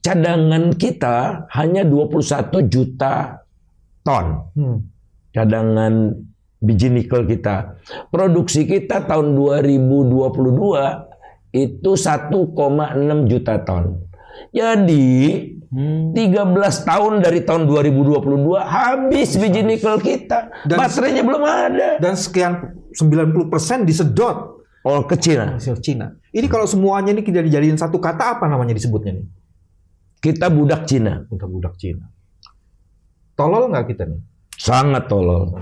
cadangan kita hanya 21 juta ton. Cadangan biji nikel kita. Produksi kita tahun 2022 itu 1,6 juta ton. Jadi 13 tahun dari tahun 2022 habis biji nikel kita. Dan baterainya belum ada. Dan sekian 90% disedot ke Cina. Cina. Ini kalau semuanya ini kita dijadiin satu kata, apa namanya disebutnya nih? Kita budak Cina. Budak Cina. Tolol nggak kita nih? Sangat tolol.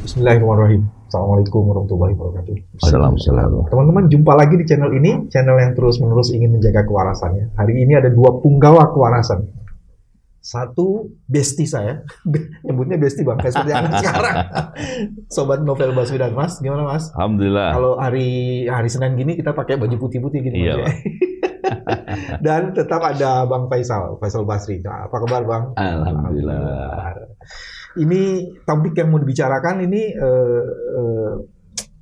Bismillahirrahmanirrahim. Assalamualaikum warahmatullahi wabarakatuh. Assalamualaikum. Teman-teman, jumpa lagi di channel ini, channel yang terus-menerus ingin menjaga kewarasannya. Hari ini ada dua punggawa kewarasan. Satu besti saya, nyebutnya besti bang, kayak seperti anak sekarang. Sobat Novel Baswedan, Mas, gimana Mas? Alhamdulillah. Kalau hari Senin gini kita pakai baju putih-putih gini. Iya. Dan tetap ada Bang Faisal Basri. Nah, apa kabar Bang? Alhamdulillah. Ini topik yang mau dibicarakan ini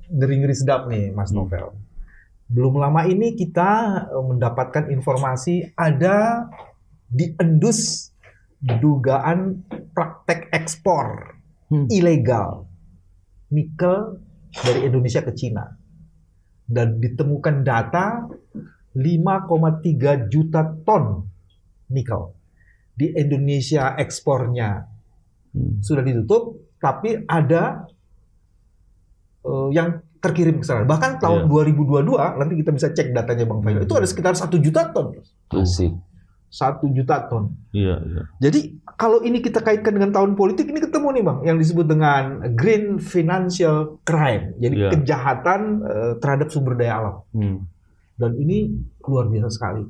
ngeri-ngeri sedap nih Mas Novel. Belum lama ini kita mendapatkan informasi ada diendus dugaan praktek ekspor ilegal nikel dari Indonesia ke Cina. Dan ditemukan data 5,3 juta ton nikel. Di Indonesia ekspornya sudah ditutup, tapi ada yang terkirim ke sana. Bahkan tahun 2022, nanti kita bisa cek datanya Bang Faisal, itu ada sekitar 1 juta ton. Masih. 1 juta ton. Iya. Jadi kalau ini kita kaitkan dengan tahun politik, ini ketemu nih Bang, yang disebut dengan green financial crime. Jadi kejahatan terhadap sumber daya alam. Dan ini luar biasa sekali.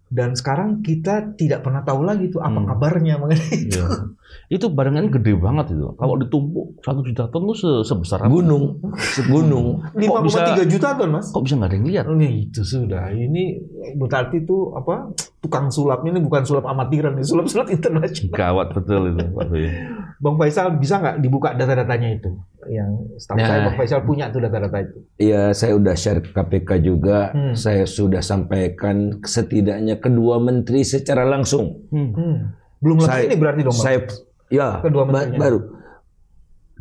Dan sekarang kita tidak pernah tahu lagi tuh apa kabarnya mengenai itu. Itu barangan gede banget itu. Kalau ditumpuk 1 juta ton tuh sebesar gunung. 5,3 juta ton Mas. Kok bisa nggak ada yang lihat? Ini itu sudah. Ini berarti itu apa? Tukang sulapnya ini bukan sulap amatiran, ini sulap-sulap internasional. Gawat betul itu. Bang Faisal bisa nggak dibuka data-datanya itu? Yang setahu saya Bang Faisal punya tuh data-data itu. Iya, saya udah share ke KPK juga. Saya sudah sampaikan setidaknya kedua menteri secara langsung. Belum lagi ini berarti dong Bang? Kedua baru.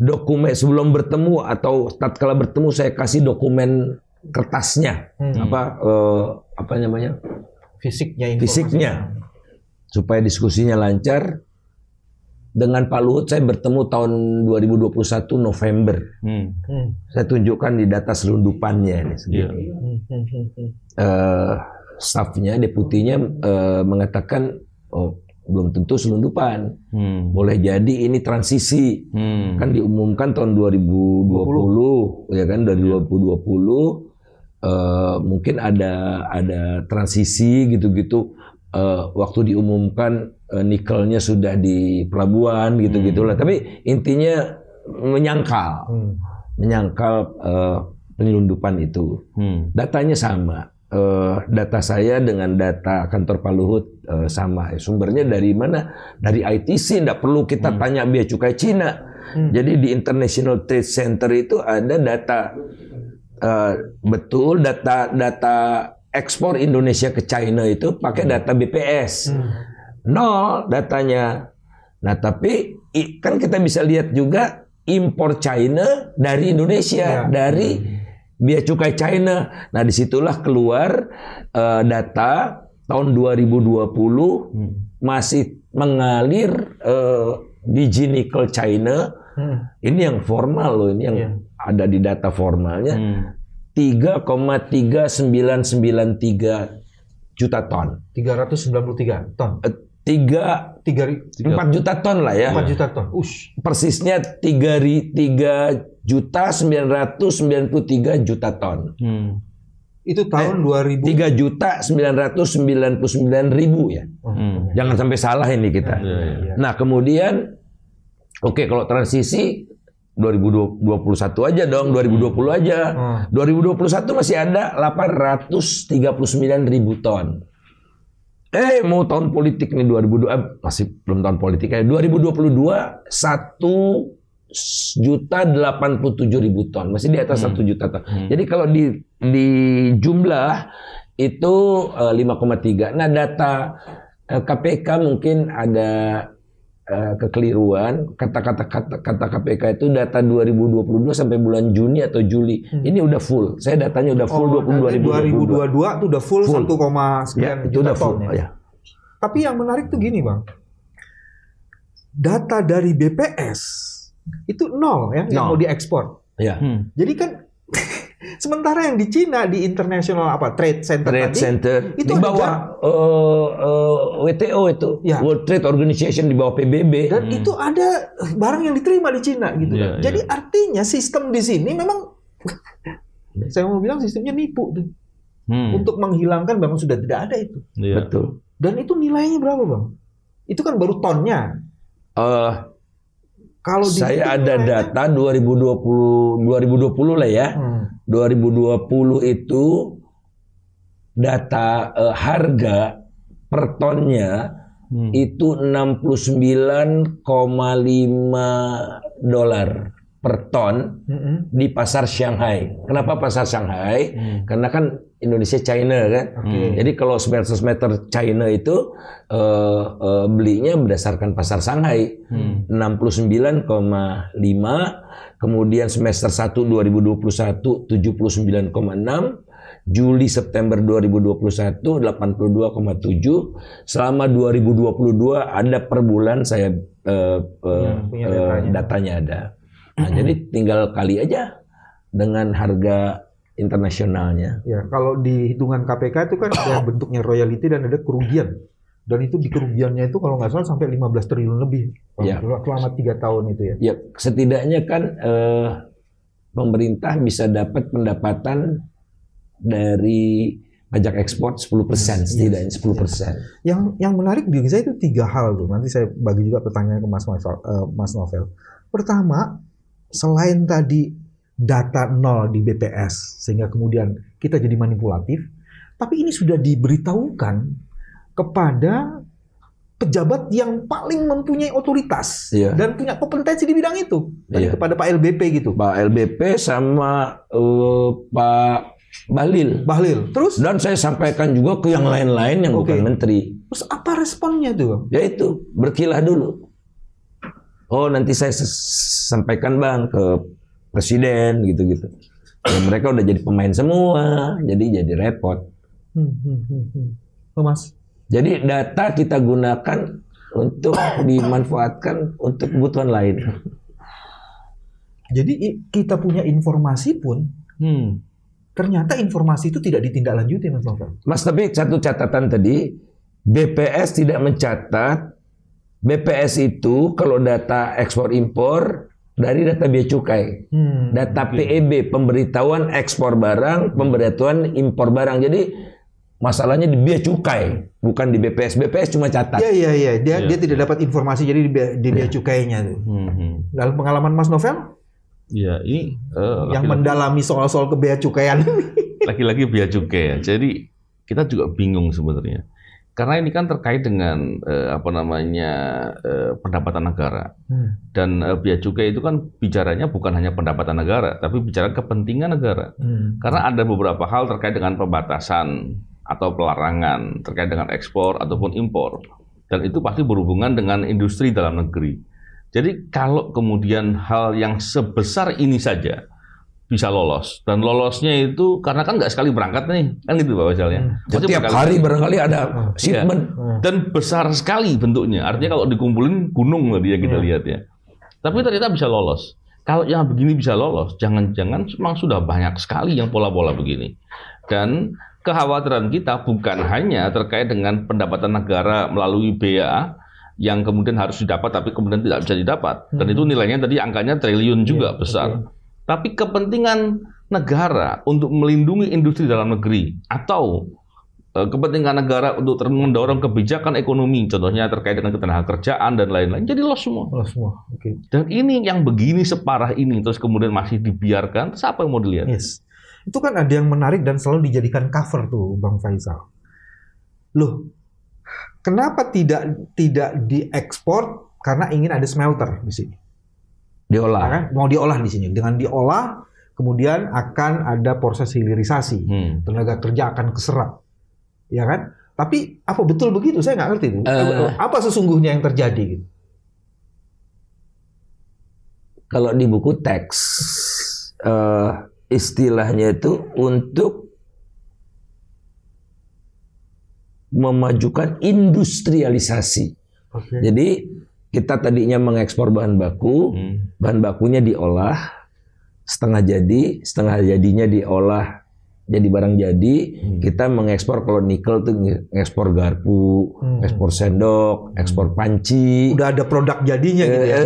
Dokumen sebelum bertemu atau tatkala bertemu saya kasih dokumen kertasnya. Apa namanya? Fisiknya. Supaya diskusinya lancar. Dengan Pak Luhut saya bertemu tahun 2021 November. Saya tunjukkan di data selundupannya ini segini. Stafnya, deputinya mengatakan belum tentu selundupan. Boleh jadi ini transisi. Kan diumumkan tahun 2020, ya kan, dari 2020 mungkin ada transisi gitu-gitu. Waktu diumumkan nikelnya sudah di pelabuhan gitu-gitulah. Tapi intinya menyangkal penyelundupan itu. Datanya sama. Data saya dengan data kantor Pak Luhut sama. Sumbernya dari mana? Dari ITC. Tidak perlu kita tanya bea cukai Cina. Jadi di International Trade Center itu ada data betul data ekspor Indonesia ke China itu pakai data BPS. Nol datanya. Nah, tapi kan kita bisa lihat juga impor China dari Indonesia, dari bea cukai China. Nah, disitulah keluar data tahun 2020 masih mengalir biji nikel China. Ini yang formal loh, ini yang ada di data formalnya. 3,3993 juta ton. 393 ton. 4 juta ton lah ya. 4 juta ton. Persisnya 3.993 juta ton. Itu tahun 2000. 3.999.000 ya. Jangan sampai salah ini kita. Nah, kemudian kalau transisi 2021 aja dong, 2020 aja. 2021 masih ada 839.000 ton. Mau tahun politik nih 2022, masih belum tahun politik ya. 2022 1 1.087.000 ton, masih di atas 1 juta ton. Jadi kalau di jumlah itu 5,3. Nah, data KPK mungkin ada kekeliruan. Kata KPK itu data 2022 sampai bulan Juni atau Juli. Ini udah full. Saya datanya udah full 2022 itu udah full 1, sekian itu juta udah full. ton. Ya. Tapi yang menarik tuh gini, Bang. Data dari BPS itu 0 ya, yang mau diekspor. Ya. Jadi kan sementara yang di Cina di International Trade Center itu di bawah WTO itu, World Trade Organization, di bawah PBB. Dan itu ada barang yang diterima di Cina gitu. Jadi artinya sistem di sini memang saya mau bilang sistemnya nipu tuh. Untuk menghilangkan memang sudah tidak ada itu. Betul. Dan itu nilainya berapa, Bang? Itu kan baru tonnya. Kalau saya ada data 2020 lah ya. 2020 itu data harga per tonnya itu $69,5 per ton di pasar Shanghai. Kenapa pasar Shanghai? Karena kan Indonesia China kan. Jadi kalau smelter China itu belinya berdasarkan pasar Shanghai. 69,5, kemudian semester 1 2021 79,6, Juli September 2021 82,7, selama 2022 ada per bulan saya punya datanya ada. Nah, jadi tinggal kali aja dengan harga internasionalnya. Ya, kalau di hitungan KPK itu kan ada bentuknya royalty dan ada kerugian. Dan itu di kerugiannya itu kalau nggak salah sampai 15 triliun lebih selama 3 tahun itu ya. Ya, setidaknya kan pemerintah bisa dapat pendapatan dari pajak ekspor 10%, setidaknya 10%. Yang menarik bagi saya itu 3 hal tuh. Nanti saya bagi juga pertanyaan ke Mas Novel. Pertama, selain tadi data 0 di BPS sehingga kemudian kita jadi manipulatif, tapi ini sudah diberitahukan kepada pejabat yang paling mempunyai otoritas dan punya kompetensi di bidang itu. Tadi kepada Pak LBP gitu. Pak LBP sama Pak Bahlil. Terus? Dan saya sampaikan juga ke yang lain-lain yang bukan menteri. Terus apa responnya tuh? Ya itu, berkilah dulu. Oh, nanti saya sampaikan, Bang, ke presiden gitu-gitu. Ya, mereka udah jadi pemain semua, jadi repot. Mas. Jadi data kita gunakan untuk dimanfaatkan untuk kebutuhan lain. Jadi kita punya informasi pun, ternyata informasi itu tidak ditindaklanjuti, Mas Novel. Mas, tapi satu catatan tadi, BPS tidak mencatat. BPS itu kalau data ekspor impor dari data bea cukai, data PEB, pemberitahuan ekspor barang, pemberitahuan impor barang. Jadi masalahnya di bea cukai, bukan di BPS. BPS cuma catat. Iya. Dia tidak dapat informasi jadi di bea cukainya tuh. Dalam pengalaman Mas Novel? Ya, ini yang mendalami soal-soal ke bea cukaian. Lagi-lagi bea cukai ya. Jadi kita juga bingung sebenarnya. Karena ini kan terkait dengan pendapatan negara. Dan bea cukai itu kan bicaranya bukan hanya pendapatan negara, tapi bicara kepentingan negara. Karena ada beberapa hal terkait dengan pembatasan atau pelarangan terkait dengan ekspor ataupun impor. Dan itu pasti berhubungan dengan industri dalam negeri. Jadi kalau kemudian hal yang sebesar ini saja bisa lolos, dan lolosnya itu karena kan nggak sekali berangkat nih, kan itu Pak Faisal ya. Setiap hari barangkali ada shipment. Dan besar sekali bentuknya, artinya kalau dikumpulin gunung tadi ya kita lihat ya. Tapi ternyata bisa lolos. Kalau yang begini bisa lolos, jangan-jangan memang sudah banyak sekali yang pola-pola begini. Dan kekhawatiran kita bukan hanya terkait dengan pendapatan negara melalui bea yang kemudian harus didapat tapi kemudian tidak bisa didapat. Dan itu nilainya tadi angkanya triliun juga besar. Tapi kepentingan negara untuk melindungi industri dalam negeri atau kepentingan negara untuk mendorong kebijakan ekonomi, contohnya terkait dengan ketenagakerjaan dan lain-lain, jadi loss semua. Dan ini yang begini separah ini terus kemudian masih dibiarkan, siapa yang mau dilihat? Itu kan ada yang menarik dan selalu dijadikan cover tuh, Bang Faisal. Loh, kenapa tidak diekspor karena ingin ada smelter di sini? Diolah. Kan? Mau diolah di sini. Dengan diolah, kemudian akan ada proses hilirisasi. Tenaga kerja akan keserap. Ya kan? Tapi apa betul begitu? Saya nggak ngerti itu. Apa sesungguhnya yang terjadi? Gitu? Kalau di buku teks, istilahnya itu untuk memajukan industrialisasi. Okay. Jadi kita tadinya mengekspor bahan baku, bahan bakunya diolah, setengah jadinya diolah jadi barang jadi. Kita mengekspor, kalau nikel tuh ngekspor garpu, ekspor sendok, ekspor panci. Udah ada produk jadinya gitu ya.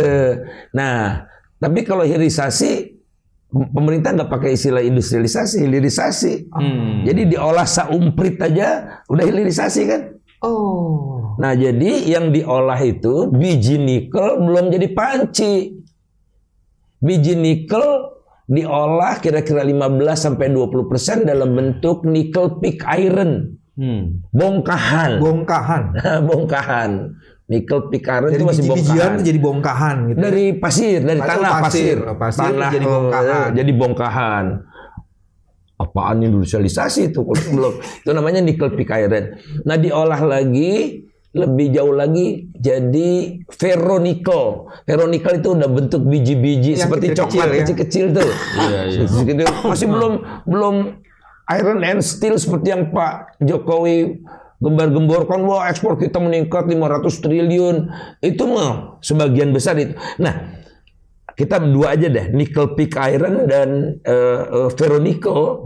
Nah, tapi kalau hilirisasi, pemerintah nggak pakai istilah industrialisasi, hilirisasi. Jadi diolah saumprit aja udah hilirisasi kan? Oh. Nah, jadi yang diolah itu biji nikel belum jadi panci. Biji nikel diolah kira-kira 15-20% dalam bentuk nickel pig iron. Bongkahan. Bongkahan. Nickel pig iron itu masih bongkahan. Jadi bongkahan gitu. Dari pasir, dari tanah pasir. Tanah jadi bongkahan. Jadi bongkahan. Apaan industrialisasi itu? Belum. Itu namanya nickel pig iron. Nah, diolah lagi lebih jauh lagi jadi ferronikel. Ferronikel itu udah bentuk biji-biji yang seperti coklat kecil-kecil tuh. Iya. Masih belum iron and steel seperti yang Pak Jokowi gembar-gemborkan, wah ekspor kita meningkat 500 triliun. Itu mah sebagian besar itu. Nah, kita dua aja deh, nickel pig iron dan ferronikel.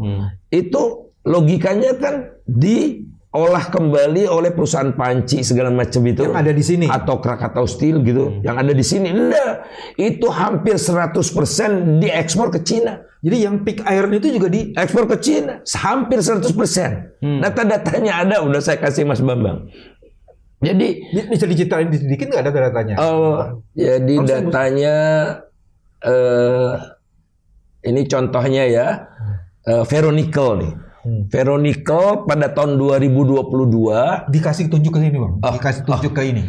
Itu logikanya kan diolah kembali oleh perusahaan panci segala macam itu yang ada di sini atau Krakatau Steel gitu yang ada di sini. Enggak, itu hampir 100% diekspor ke Cina. Jadi yang pig iron itu juga diekspor ke Cina hampir 100%. Data-datanya ada, udah saya kasih Mas Bambang. Jadi bisa diceritain sedikit nggak data-datanya? Jadi datanya ini contohnya ya, ferronikel nih. Ferronikel pada tahun 2022 dikasih tunjuk ke sini Bang. Dikasih tunjuk ke ini.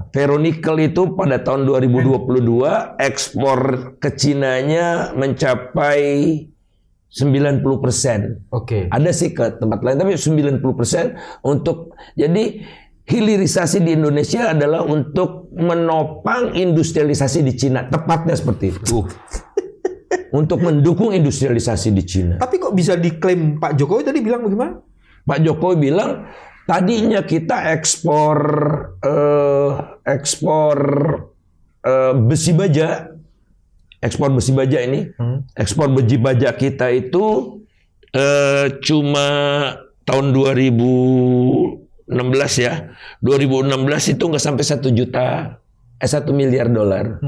Ferronikel itu pada tahun 2022 ekspor ke Cinanya mencapai 90%. Oke. Ada sih ke tempat lain tapi 90% untuk, jadi hilirisasi di Indonesia adalah untuk menopang industrialisasi di Cina, tepatnya seperti itu. Untuk mendukung industrialisasi di Cina. Tapi kok bisa diklaim Pak Jokowi tadi bilang bagaimana? Pak Jokowi bilang tadinya kita ekspor besi baja, ekspor besi baja ini, ekspor besi baja kita itu cuma tahun 2016 ya, 2016 itu nggak sampai 1 miliar dolar.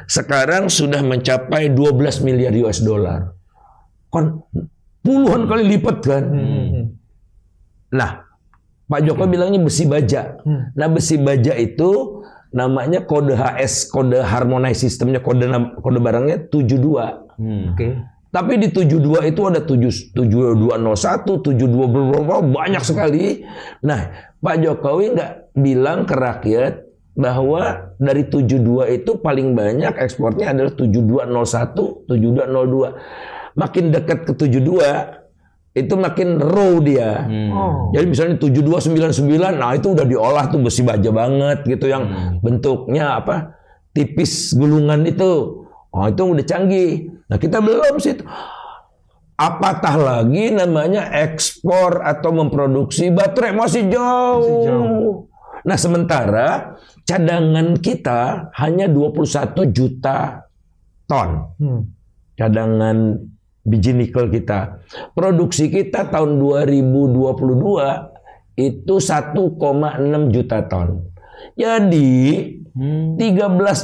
Sekarang sudah mencapai 12 miliar US dollar. Kan puluhan kali lipat kan. Nah, Pak Jokowi bilangnya besi baja. Nah, besi baja itu namanya kode HS, kode harmonize sistemnya, kode barangnya 72. Tapi di 72 itu ada 7201, 72 banyak sekali. Nah, Pak Jokowi nggak bilang ke rakyat bahwa dari 72 itu paling banyak ekspornya adalah 7201, 7202. Makin dekat ke 72 itu makin raw dia. Jadi misalnya 7299, nah itu udah diolah tuh besi baja banget gitu yang bentuknya apa? Tipis gulungan itu. Oh, itu udah canggih. Nah, kita belum sih. Apatah lagi namanya ekspor atau memproduksi baterai, masih jauh. Nah, sementara cadangan kita hanya 21 juta ton. Cadangan biji nikel kita. Produksi kita tahun 2022 itu 1,6 juta ton. Jadi 13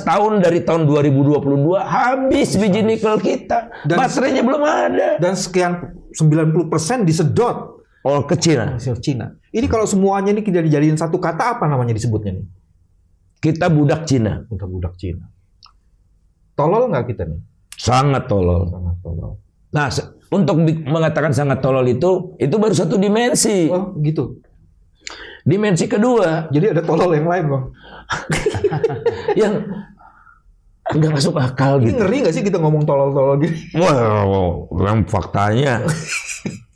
tahun dari tahun 2022 habis biji nikel kita. Dan baterainya belum ada. Dan sekian 90% disedot ke Cina. Ini kalau semuanya ini kita dijadiin satu kata, apa namanya disebutnya nih? Kita budak Cina. Kita budak Cina. Tolol nggak kita nih? Sangat tolol. Sangat tolol. Nah, untuk mengatakan sangat tolol itu baru satu dimensi. Oh, gitu. Dimensi kedua. Jadi ada tolol yang lain, Bang. yang nggak masuk akal Ini gitu. ngeri nggak sih kita ngomong tolol-tolol gini? Wow, dalam faktanya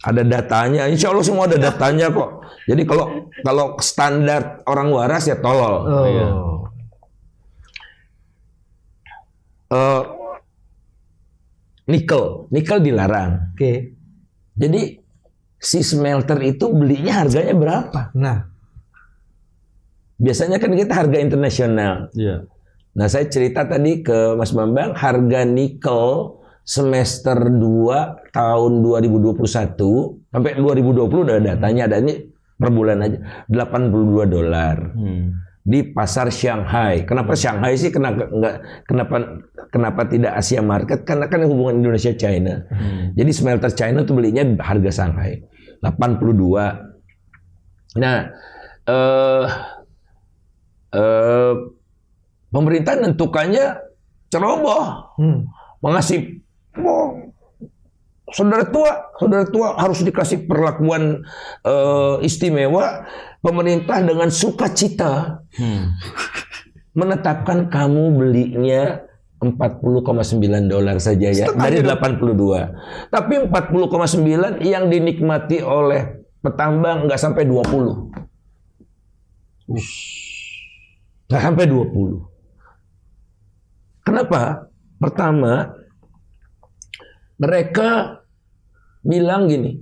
ada datanya. Insya Allah semua ada datanya kok. Jadi kalau standar orang waras ya tolol. Iya. Nikel dilarang. Oke. Jadi si smelter itu belinya harganya berapa? Nah, Biasanya kan kita harga internasional. Iya. Nah, saya cerita tadi ke Mas Bambang, harga nikel semester 2 tahun 2021 sampai 2020 udah datanya, ada ini per bulan aja $82 di pasar Shanghai. Kenapa Shanghai sih? Kenapa tidak Asia market? Karena kan hubungan Indonesia China. Jadi smelter China tuh belinya harga Shanghai 82. Nah, pemerintah nentukannya ceroboh, mengasih saudara tua harus dikasih perlakuan istimewa. Pemerintah dengan sukacita menetapkan kamu belinya $40,9 saja ya, dari 82. Tapi 40,9 yang dinikmati oleh petambang nggak sampai 20. Nggak sampai 20. Kenapa? Pertama, mereka bilang gini,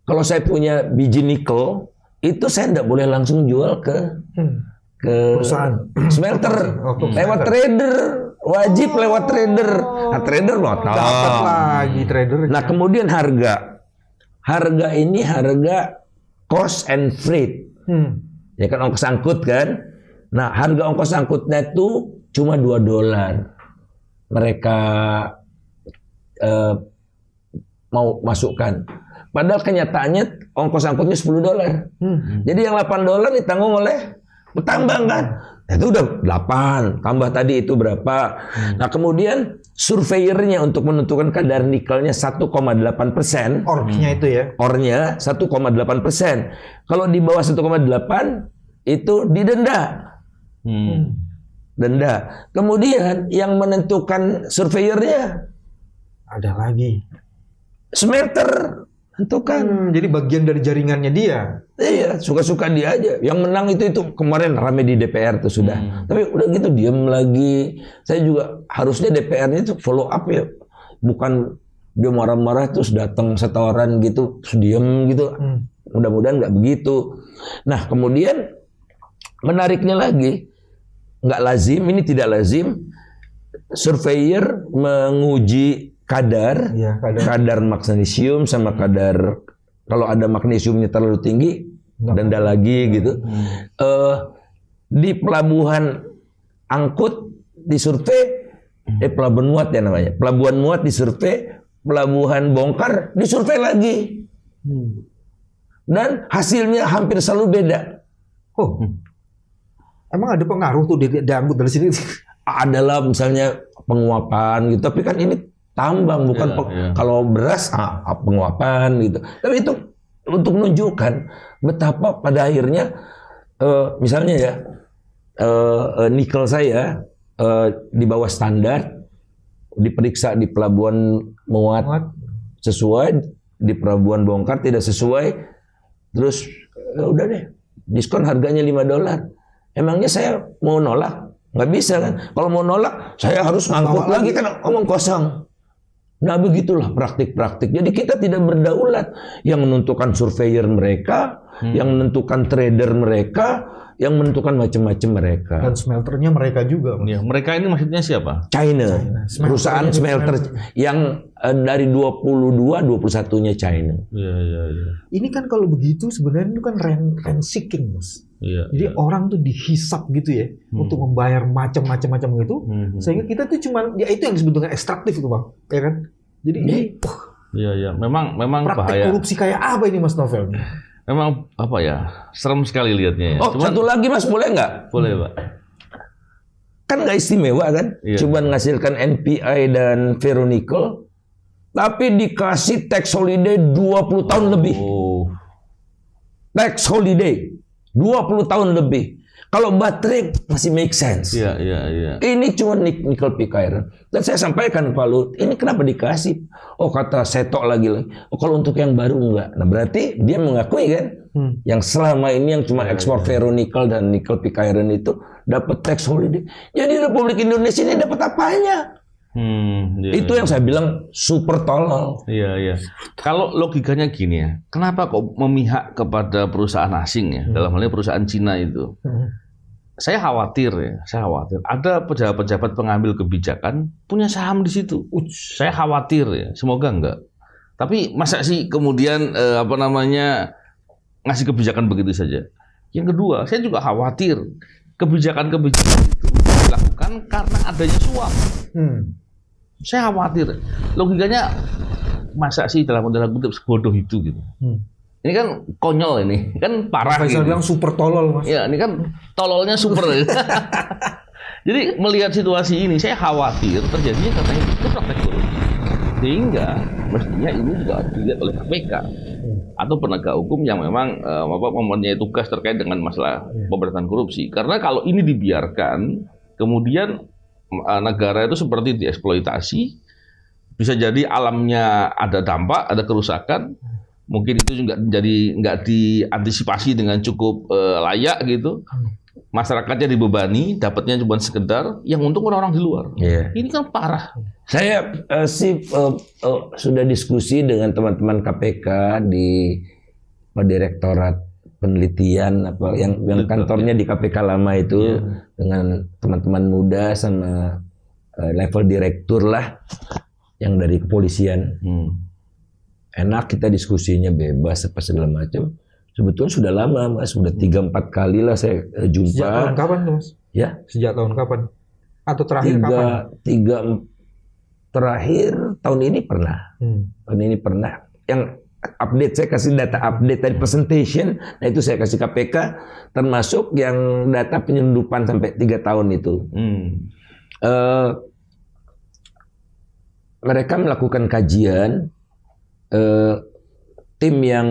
kalau saya punya biji nikel, itu saya tidak boleh langsung jual ke perusahaan smelter, lewat trader, wajib lewat trader. Nah, trader ngotot. Dapat lagi trader. Nah, kemudian harga ini harga cost and freight, ya kan, ongkos angkut kan. Nah, harga ongkos angkutnya itu cuma $2. Mereka mau masukkan. Padahal kenyataannya ongkos angkutnya $10. Jadi yang $8 ditanggung oleh petambang kan. Itu udah 8, tambah tadi itu berapa. Nah, kemudian surveyornya untuk menentukan kadar nikelnya 1,8%. Ornya itu ya. Ornya 1,8%. Kalau di bawah 1,8 itu didenda. Denda. Kemudian yang menentukan surveyornya Ada lagi. smelter tentukan. Jadi bagian dari jaringannya dia. Iya, suka-suka dia aja. Yang menang itu kemarin rame di DPR tuh sudah. Tapi udah gitu diem lagi. Saya juga harusnya DPR-nya itu follow up ya. Bukan dia marah-marah terus datang setoran gitu, terus diem gitu. Mudah-mudahan nggak begitu. Nah, kemudian menariknya lagi, nggak lazim, ini tidak lazim. Surveyor menguji kadar magnesium sama kadar, kalau ada magnesiumnya terlalu tinggi, denda lagi gitu. Di pelabuhan angkut disurvei, pelabuhan muat ya namanya, pelabuhan muat disurvei, pelabuhan bongkar disurvei lagi, dan hasilnya hampir selalu beda. Emang ada pengaruh tuh diangkut dari sini? Adalah misalnya penguapan gitu, tapi kan ini tambang bukan kalau beras penguapan gitu. Tapi itu untuk menunjukkan betapa pada akhirnya misalnya ya nikel saya di bawah standar, diperiksa di pelabuhan muat sesuai, di pelabuhan bongkar tidak sesuai, terus udah deh diskon harganya $5. Emangnya saya mau nolak? Nggak bisa kan? Kalau mau nolak, saya harus ngangkut lagi kan, omong kosong. Nah, begitulah praktik-praktik. Jadi kita tidak berdaulat. Yang menentukan surveyor mereka, yang menentukan trader mereka, yang menentukan macam-macam mereka. Dan smelternya mereka juga. Ya, mereka ini maksudnya siapa? China. Perusahaan smelter yang dari 22-21-nya China. Iya. Ini kan kalau begitu sebenarnya itu kan rent seeking, Mas. Jadi orang tuh dihisap gitu ya untuk membayar macam-macam gitu, sehingga kita tuh cuman ya itu yang disebut dengan ekstraktif itu, Bang, ya kan? Jadi Iya. Memang praktek bahaya. korupsi kayak apa ini, Mas Novel? Memang apa ya? Serem sekali lihatnya ya. Satu lagi Mas, boleh nggak? Boleh, Pak. Kan nggak istimewa kan? Iya. Cuma menghasilkan NPI dan ferronikel, tapi dikasih tax holiday 20 tahun lebih. Tax holiday 20 tahun lebih. Kalau baterai masih make sense. Iya. Ini cuma nickel pick iron. Dan saya sampaikan Pak Luhut, ini kenapa dikasih? Oh kata Seto lagi. Oh kalau untuk yang baru enggak. Nah berarti dia mengakui kan, yang selama ini yang cuma ekspor ferronickel dan nickel pick iron itu dapat tax holiday. Jadi Republik Indonesia ini dapat apanya? Itu yang saya bilang super tolol. Iya. Kalau logikanya gini ya, kenapa kok memihak kepada perusahaan asing ya, dalam hal ini perusahaan Cina itu? Saya khawatir ada pejabat-pejabat pengambil kebijakan punya saham di situ. Saya khawatir ya, semoga enggak. Tapi masa sih kemudian ngasih kebijakan begitu saja? Yang kedua, saya juga khawatir kebijakan-kebijakan itu dilakukan karena adanya suap. Saya khawatir. Logikanya masa sih dalam kutip sebodoh itu gitu. Ini kan konyol ini, kan parah. Faisal bilang super tolol, Mas. Ya, ini kan tololnya super. Jadi melihat situasi ini, saya khawatir terjadinya katanya itu praktek korupsi. Sehingga mestinya ini juga dilihat oleh KPK atau penegak hukum yang memang mempunyai tugas terkait dengan masalah pemberantasan korupsi. Karena kalau ini dibiarkan, kemudian negara itu seperti dieksploitasi, bisa jadi alamnya ada dampak, ada kerusakan, mungkin itu juga jadi nggak diantisipasi dengan cukup layak gitu, masyarakatnya dibebani, dapatnya cuma sekedar, yang untung orang-orang di luar. Ini kan parah. Saya sudah diskusi dengan teman-teman KPK di Direktorat Penelitian yang kantornya di KPK lama itu, dengan teman-teman muda sama level direktur lah yang dari kepolisian. Enak kita diskusinya bebas apa segala macam. Sebetulnya sudah lama Mas, sudah 3-4 kali lah saya jumpa. Sejak tahun kapan tuh Mas? Ya? Sejak tahun kapan? Atau terakhir kapan? Terakhir tahun ini pernah. Tahun ini pernah. Yang update, saya kasih data update dari presentation, nah itu saya kasih KPK, termasuk yang data penyelundupan sampai 3 tahun itu. Mereka melakukan kajian, tim yang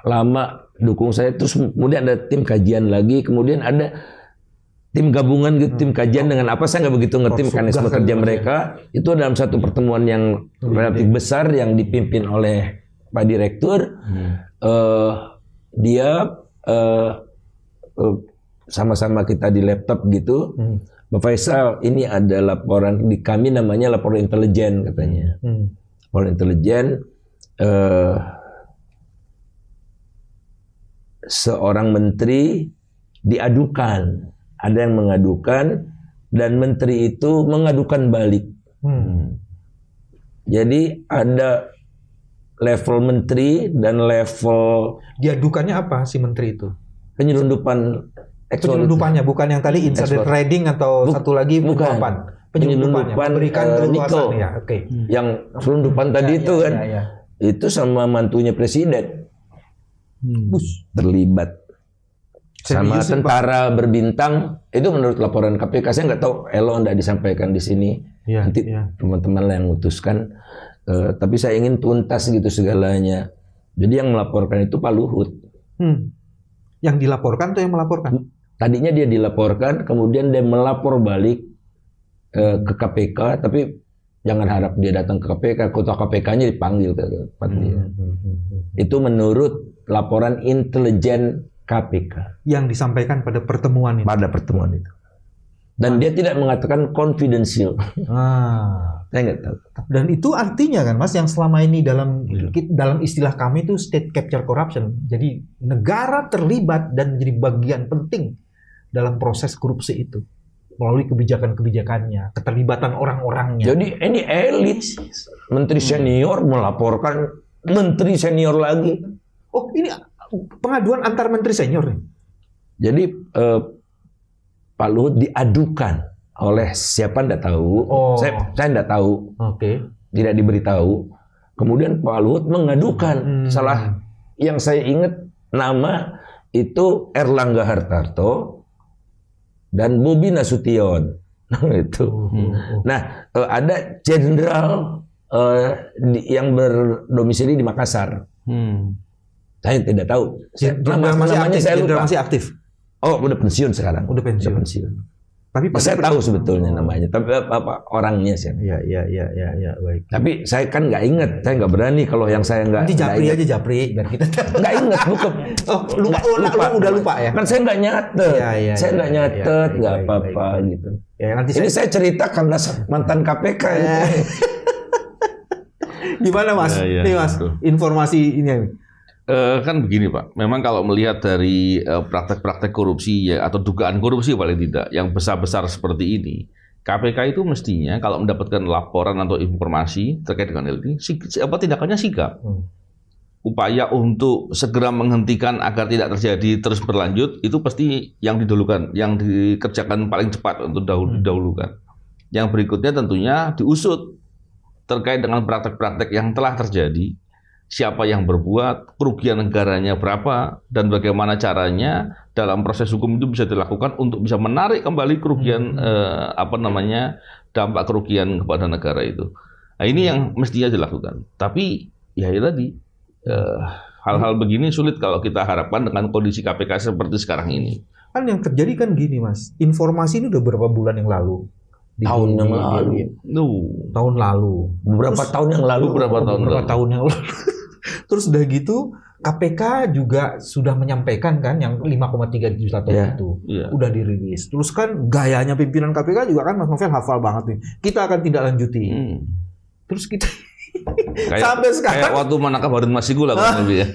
lama dukung saya, terus kemudian ada tim kajian lagi, kemudian ada tim gabungan gitu, tim kajian dengan apa, saya nggak begitu ngerti mekanisme kerja mereka. Itu dalam satu pertemuan yang relatif besar yang dipimpin oleh Pak Direktur. Dia sama-sama kita di laptop gitu. Pak Faisal, ini ada laporan di kami namanya laporan intelijen katanya. Laporan intelijen, seorang menteri diadukan, ada yang mengadukan dan menteri itu mengadukan balik. Jadi ada level menteri dan level, diadukannya apa si menteri itu? Penyelundupan. Penyelundupannya bukan yang tadi insider trading atau satu lagi penyelundupan. Penyelundupan memberikan keluasan ya. Yang selundupan tadi itu kan. Itu sama mantunya presiden. Terlibat. Sama tentara berbintang, itu menurut laporan KPK. Saya nggak tahu, Elo nggak disampaikan di sini. Nanti teman-teman lah yang memutuskan. Tapi saya ingin tuntas gitu segalanya. Jadi yang melaporkan itu Pak Luhut. Yang dilaporkan atau yang melaporkan? Tadinya dia dilaporkan, kemudian dia melapor balik ke KPK. Tapi jangan harap dia datang ke KPK. Ketua KPK-nya dipanggil ke tempat dia. Itu menurut laporan intelijen KPK. Yang disampaikan pada pertemuan itu. Pada pertemuan itu. Dan dia tidak mengatakan confidential. Saya nggak tahu. Dan itu artinya kan Mas, yang selama ini dalam istilah kami itu state capture corruption. Jadi negara terlibat dan menjadi bagian penting dalam proses korupsi itu melalui kebijakan-kebijakannya, keterlibatan orang-orangnya. Jadi ini elit, menteri senior melaporkan menteri senior lagi. Oh, ini pengaduan antar menteri senior nih. Jadi Pak Luhut diadukan oleh siapa nggak tahu. Saya nggak tahu. Tidak diberitahu. Kemudian Pak Luhut mengadukan salah, yang saya ingat nama itu Erlangga Hartarto dan Bobi Nasution. Itu. Nah, ada jenderal yang berdomisili di Makassar. Saya tidak tahu. Namanya saya lupa. Masih aktif. Oh, udah pensiun sekarang. Udah pensiun. Tapi saya tahu sebetulnya namanya, tapi apa orangnya sih. Iya, baik. Tapi saya kan nggak inget, saya nggak berani kalau yang saya nggak. Nanti Japri aja Japri, biar kita nggak inget, bukan. lupa. Udah lupa ya. Kan saya nggak nyatet, saya nggak nyatet, nggak apa-apa gitu. Ya, nanti ini saya cerita karena mantan KPK. Gimana Mas? Nih Mas, informasi ini. Kan begini Pak, memang kalau melihat dari praktek-praktek korupsi ya, atau dugaan korupsi paling tidak yang besar-besar seperti ini, KPK itu mestinya kalau mendapatkan laporan atau informasi terkait dengan hal ini, tindakannya sigap. Upaya untuk segera menghentikan agar tidak terjadi terus berlanjut itu pasti yang didahulukan, yang dikerjakan paling cepat untuk didahulukan. Yang berikutnya tentunya diusut terkait dengan praktek-praktek yang telah terjadi. Siapa yang berbuat, kerugian negaranya berapa, dan bagaimana caranya dalam proses hukum itu bisa dilakukan untuk bisa menarik kembali kerugian dampak kerugian kepada negara itu. Nah, ini yang mestinya dilakukan. Tapi ya tadi hal-hal begini sulit kalau kita harapkan dengan kondisi KPK seperti sekarang ini. Kan yang terjadi kan gini Mas, informasi ini udah berapa bulan yang lalu? Tahun yang lalu. Beberapa tahun yang lalu. Terus udah gitu KPK juga sudah menyampaikan kan yang 5,3 juta ton itu udah dirilis. Terus kan gayanya pimpinan KPK juga kan Mas Novel hafal banget nih. Kita akan tidak lanjuti. Terus kita sampai sekarang kayak waktu menangkap Harun Masiku lah lebih ya.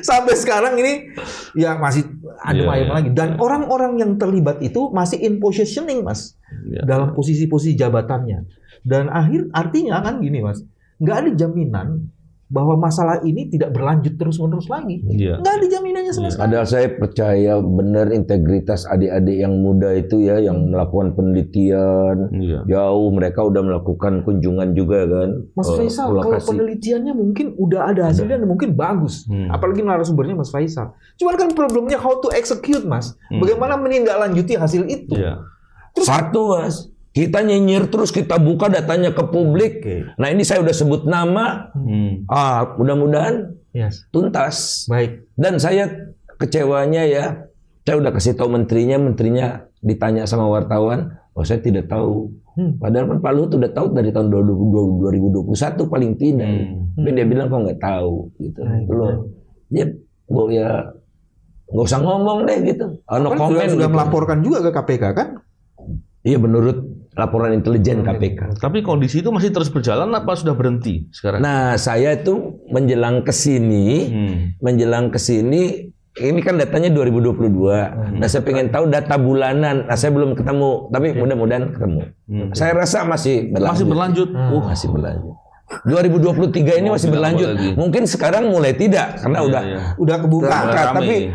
Sampai sekarang ini ya masih ayam lagi, dan orang-orang yang terlibat itu masih in positioning Mas, dalam posisi-posisi jabatannya. Dan artinya kan gini Mas, nggak ada jaminan bahwa masalah ini tidak berlanjut terus-menerus lagi. Nggak ada jaminannya sama sekali. Padahal saya percaya benar integritas adik-adik yang muda itu ya, yang melakukan penelitian. Jauh mereka udah melakukan kunjungan juga kan. Mas Faisal, kalau penelitiannya mungkin udah ada hasilnya dan mungkin bagus. Apalagi narasumbernya Mas Faisal. Cuman kan problemnya how to execute Mas. Bagaimana menindaklanjuti hasil itu. Terus satu Mas, kita nyinyir terus, kita buka datanya ke publik. Nah ini saya udah sebut nama. Mudah-mudahan tuntas. Baik. Dan saya kecewanya ya, saya udah kasih tahu menterinya ditanya sama wartawan, saya tidak tahu. Padahal Pak Luhut udah tahu dari tahun 2021 paling tidak. Tapi dia bilang kok nggak tahu gitu. Dia nggak usah ngomong deh gitu. Sudah melaporkan juga ke KPK kan? Iya, menurut laporan intelijen KPK. Tapi kondisi itu masih terus berjalan apa sudah berhenti sekarang? Nah, saya itu menjelang ke sini, ini kan datanya 2022. Nah, saya pengen tahu data bulanan. Nah, saya belum ketemu, tapi mudah-mudahan ketemu. Saya rasa masih berlanjut. Masih berlanjut. 2023 ini masih berlanjut. Mungkin sekarang mulai tidak karena udah kebuka. Tapi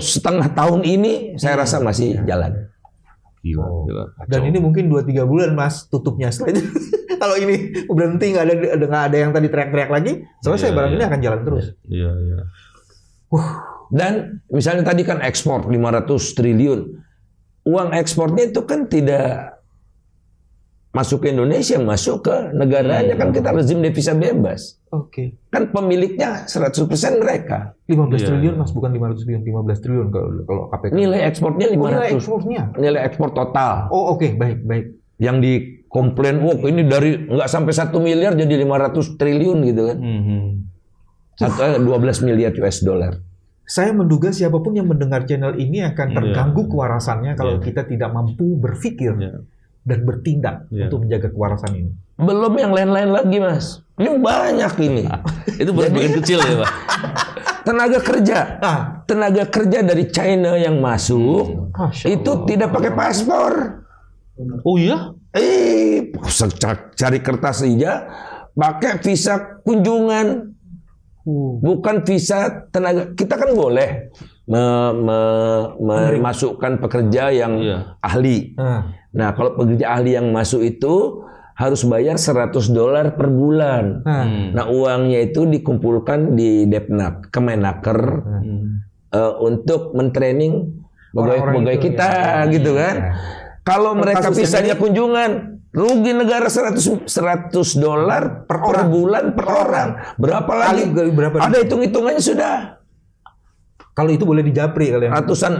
setengah tahun ini saya rasa masih jalan. Gila. Dan ini mungkin 2-3 bulan Mas tutupnya. Setelah itu kalau ini berhenti nggak ada yang tadi teriak-teriak lagi, selesai barang ini akan jalan terus. Dan misalnya tadi kan ekspor 500 triliun. Uang ekspornya itu kan tidak masuk ke Indonesia, masuk ke negaranya, kan kita rezim devisa bebas. Kan pemiliknya 100% mereka. 15 triliun Mas, bukan 500 triliun, 15 triliun kalau KPK. Nilai ekspornya 500. Nilai ekspornya. Nilai ekspor total. Baik. Yang dikomplain, ini dari nggak sampai 1 miliar jadi 500 triliun gitu kan. 12 miliar US dollar. Saya menduga siapapun yang mendengar channel ini akan terganggu kewarasannya kalau kita tidak mampu berpikir dan bertindak untuk menjaga kewarasan ini. Belum yang lain-lain lagi Mas. Ini banyak ini. Itu baru bagian kecil ya Pak. Tenaga kerja dari China yang masuk itu tidak pakai paspor. Oh iya? Cari kertas aja, pakai visa kunjungan. Bukan visa tenaga. Kita kan boleh memasukkan pekerja yang ahli. Nah, kalau pekerja ahli yang masuk itu harus bayar $100 per bulan. Nah, uangnya itu dikumpulkan di Depnak, Kemenaker, untuk mentraining pegawai kita, gitu kan. Kalau mereka visanya kunjungan, rugi negara $100 per bulan per orang. Berapa lagi? Ada hitung-hitungannya sudah. Kalau itu boleh dijapri kalau yang ratusan.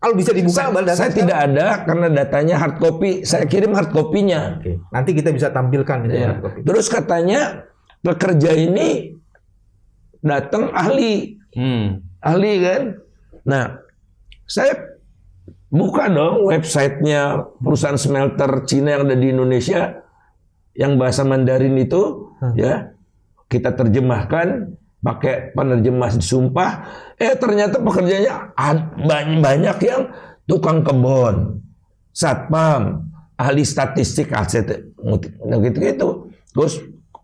kalau bisa dibuka Saya tidak ada karena datanya hard copy. Saya kirim hard copy-nya. Oke. Nanti kita bisa tampilkan itu hard copy. Terus katanya pekerja ini datang ahli. Ahli kan. Nah, saya buka dong websitenya perusahaan smelter Cina yang ada di Indonesia yang bahasa Mandarin itu, ya kita terjemahkan pakai penerjemah disumpah. Ternyata pekerjanya banyak yang tukang kebun, satpam, ahli statistik, aset gitu. Terus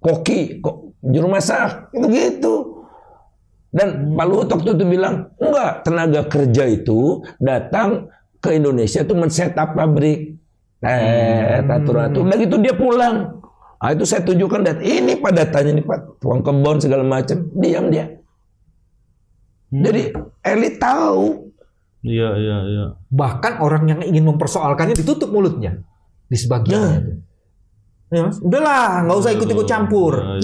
koki, juru masak, gitu. Dan Pak Luhut waktu itu bilang, enggak, tenaga kerja itu datang ke Indonesia itu men-setup pabrik. Atur-atur. Udah gitu dia pulang. Nah, itu saya tunjukkan dat ini Pak datanya nih Pak, tukang kebun segala macam, diam dia. Jadi elit tahu. Iya. Bahkan orang yang ingin mempersoalkannya ditutup mulutnya di sebagian. Ya, Mas, udahlah, nggak usah ikut-ikut campur.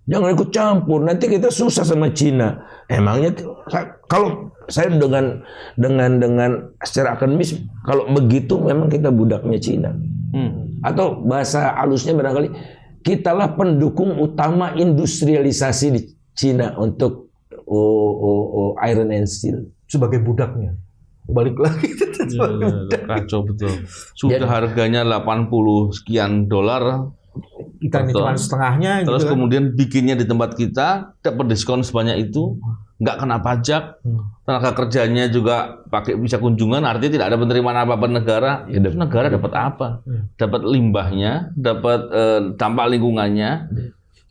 Jangan ikut campur, nanti kita susah sama Cina. Emangnya kalau saya dengan secara akademis, kalau begitu memang kita budaknya Cina. Atau bahasa halusnya barangkali kitalah pendukung utama industrialisasi di Cina untuk iron and steel sebagai budaknya. Balik lagi kacau betul. Sudah harganya 80 sekian dolar, kita ini cuma setengahnya. Terus gitu kemudian bikinnya di tempat kita dapat diskon sebanyak itu, nggak kena pajak, tenaga kerjanya juga bisa kunjungan, artinya tidak ada penerimaan apa-apa negara. Terus negara dapat apa? Dapat limbahnya, dapat dampak lingkungannya.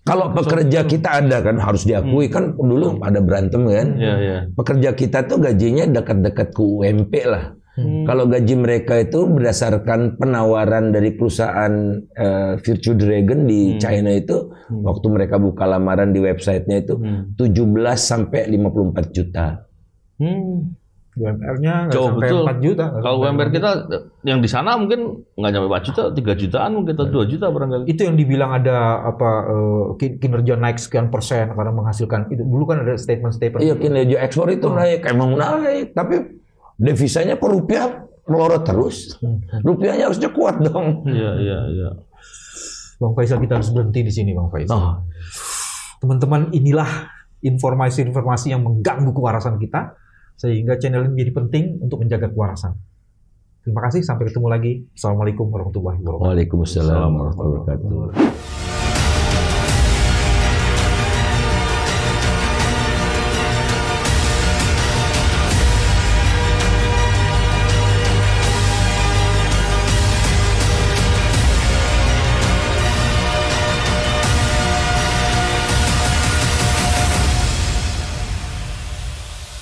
Kalau pekerja kita ada kan harus diakui kan dulu ada berantem kan. Pekerja kita tuh gajinya dekat-dekat ke UMP lah. Kalau gaji mereka itu berdasarkan penawaran dari perusahaan Virtue Dragon di China itu, waktu mereka buka lamaran di websitenya itu 17 sampai 54 juta. UMR-nya jauh sampai betul. 4 juta. Kalau UMR kita yang di sana mungkin nggak nyampe 4 juta, 3 jutaan mungkin, atau 2 juta barangkali. Itu yang dibilang ada kinerja naik sekian persen karena menghasilkan itu. Dulu kan ada statement-statement. Iya, kinerja ekspor itu naik, emang naik, tapi devisanya kok rupiah melorot terus. Rupiahnya harusnya kuat dong. Iya. Bang Faisal, kita harus berhenti di sini, Bang Faisal. Teman-teman, inilah informasi-informasi yang mengganggu kewarasan kita, sehingga channel ini menjadi penting untuk menjaga kewarasan. Terima kasih, sampai ketemu lagi. Assalamualaikum warahmatullahi wabarakatuh. Waalaikumsalam warahmatullahi wabarakatuh.